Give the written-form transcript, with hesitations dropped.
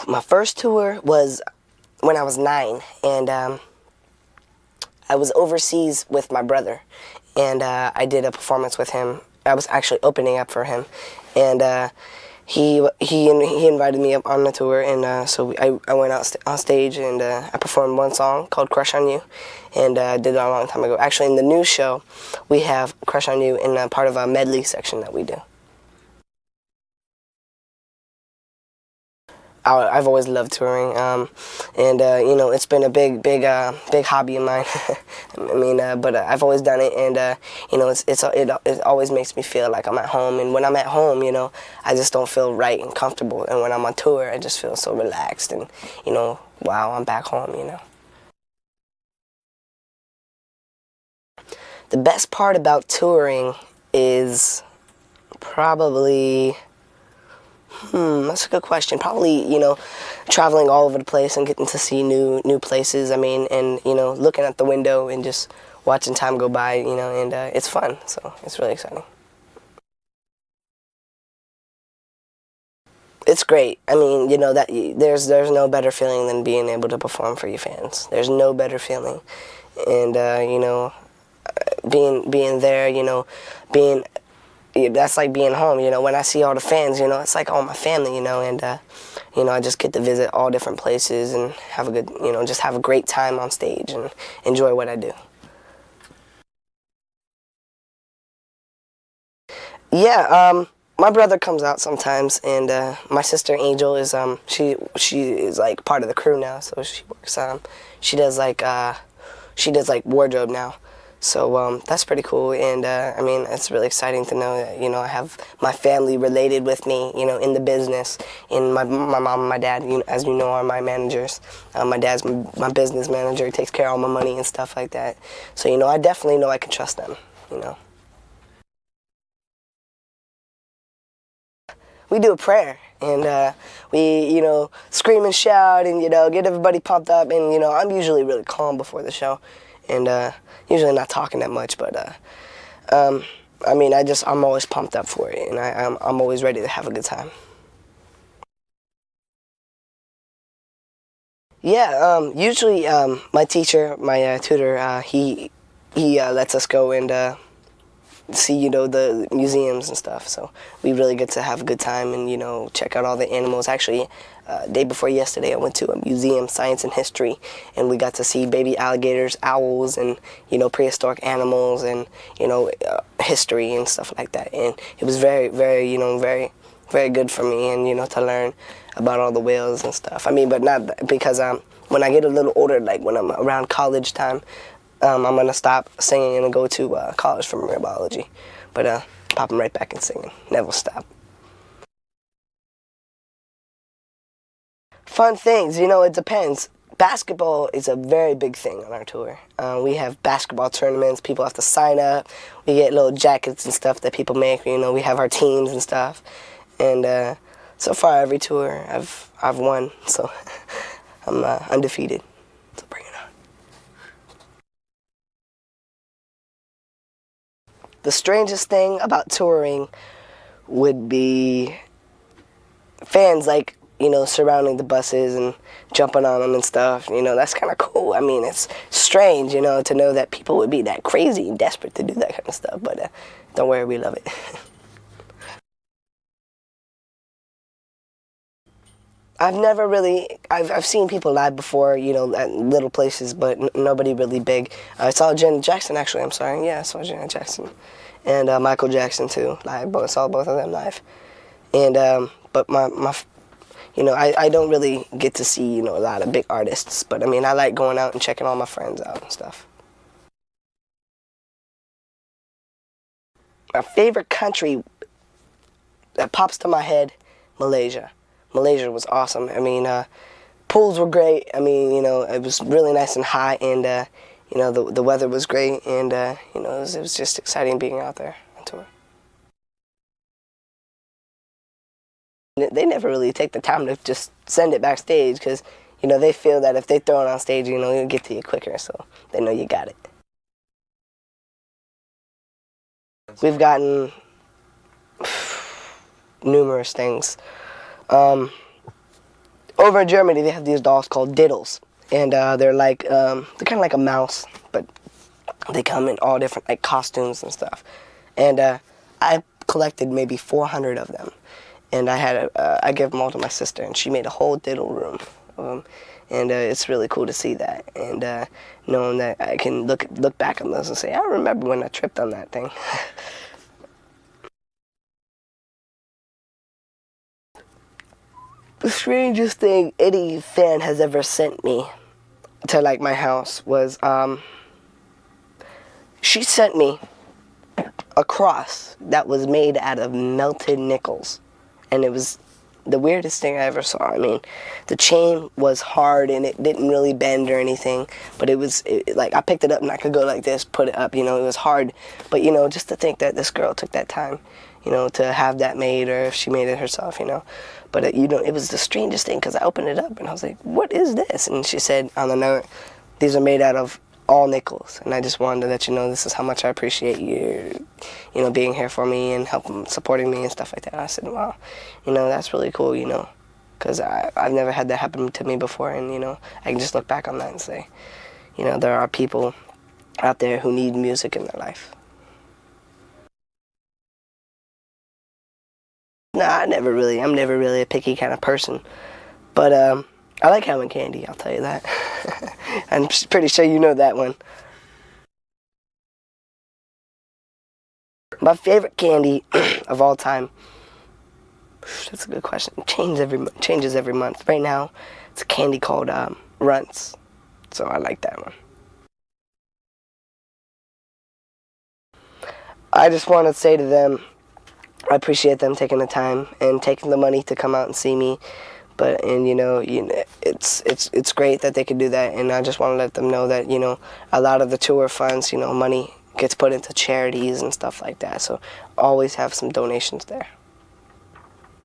My first tour was when I was 9, and I was overseas with my brother, and I did a performance with him. I was actually opening up for him, and he invited me up on the tour, and so I went out on stage, and I performed one song called "Crush on You," and I did it a long time ago. Actually, in the new show, we have "Crush on You" in a part of a medley section that we do. I've always loved touring, and you know, it's been a big hobby of mine. I mean, but I've always done it, and you know, it always makes me feel like I'm at home. And when I'm at home, you know, I just don't feel right and comfortable. And when I'm on tour, I just feel so relaxed, and you know, wow, I'm back home. You know, the best part about touring is probably. That's a good question. Probably, you know, traveling all over the place and getting to see new places. I mean, and you know, looking at the window and just watching time go by. You know, and it's fun. So it's really exciting. It's great. I mean, you know that there's no better feeling than being able to perform for your fans. There's no better feeling, and you know, being there. You know, being that's like being home, you know. When I see all the fans, you know, it's like all my family, you know, and you know, I just get to visit all different places and have a good, you know, just have a great time on stage and enjoy what I do. Yeah, my brother comes out sometimes, and my sister Angel is she is like part of the crew now, so she works she does like wardrobe now. So that's pretty cool, and I mean, it's really exciting to know that, you know, I have my family related with me, you know, in the business. And my mom and my dad, you know, as you know, are my managers. My dad's my business manager, takes care of all my money and stuff like that. So, you know, I definitely know I can trust them, you know. We do a prayer, and we, you know, scream and shout, and you know, get everybody pumped up. And you know, I'm usually really calm before the show, and usually not talking that much. But I mean, I'm always pumped up for it, and I'm always ready to have a good time. Yeah, usually my teacher, my tutor, he lets us go and see, you know, the museums and stuff. So we really get to have a good time and, you know, check out all the animals. Actually, day before yesterday, I went to a museum, Science and History, and we got to see baby alligators, owls, and, you know, prehistoric animals and, you know, history and stuff like that. And it was very, you know, very good for me, and, you know, to learn about all the whales and stuff. I mean, but not because when I get a little older, like when I'm around college time, I'm gonna stop singing and go to college for marine biology, but popping right back in singing. Never stop. Fun things, you know, it depends. Basketball is a very big thing on our tour. We have basketball tournaments. People have to sign up. We get little jackets and stuff that people make. You know, we have our teams and stuff. And so far, every tour I've won, so I'm undefeated. So bring it on. The strangest thing about touring would be fans, like, you know, surrounding the buses and jumping on them and stuff. You know, that's kind of cool. I mean, it's strange, you know, to know that people would be that crazy and desperate to do that kind of stuff, but don't worry, we love it. I've never really, I've seen people live before, you know, at little places, but nobody really big. I saw Janet Jackson, actually, I'm sorry. Yeah, I saw Janet Jackson. And Michael Jackson, too, live. Saw both of them live. And, but you know, I don't really get to see, you know, a lot of big artists. But, I mean, I like going out and checking all my friends out and stuff. My favorite country that pops to my head, Malaysia. Malaysia was awesome. I mean, pools were great. I mean, you know, it was really nice and hot, and you know, the weather was great, and you know, it was just exciting being out there on tour. They never really take the time to just send it backstage because, you know, they feel that if they throw it on stage, you know, it'll get to you quicker, so they know you got it. We've gotten numerous things. over in Germany, they have these dolls called Diddles, and they're kind of like a mouse, but they come in all different like costumes and stuff. And I collected maybe 400 of them, and I gave them all to my sister, and she made a whole diddle room of them. And it's really cool to see that, and knowing that I can look back on those and say, I remember when I tripped on that thing. The strangest thing any fan has ever sent me to like my house was she sent me a cross that was made out of melted nickels, and it was the weirdest thing I ever saw. I mean, the chain was hard and it didn't really bend or anything, but like I picked it up and I could go like this, put it up, you know, it was hard. But, you know, just to think that this girl took that time, you know, to have that made, or if she made it herself, you know. But, you know, it was the strangest thing because I opened it up and I was like, what is this? And she said on the note, these are made out of all nickels, and I just wanted to let you know this is how much I appreciate you, you know, being here for me and supporting me and stuff like that. And I said, wow, you know, that's really cool, you know, because I've never had that happen to me before, and, you know, I can just look back on that and say, you know, there are people out there who need music in their life. Nah, I'm never really a picky kind of person, but I like having candy, I'll tell you that. I'm pretty sure you know that one. My favorite candy of all time, that's a good question. It changes every month. Right now, it's a candy called Runts, so I like that one. I just want to say to them, I appreciate them taking the time and taking the money to come out and see me. And you know, it's great that they could do that, and I just want to let them know that, you know, a lot of the tour funds, you know, money gets put into charities and stuff like that. So always have some donations there.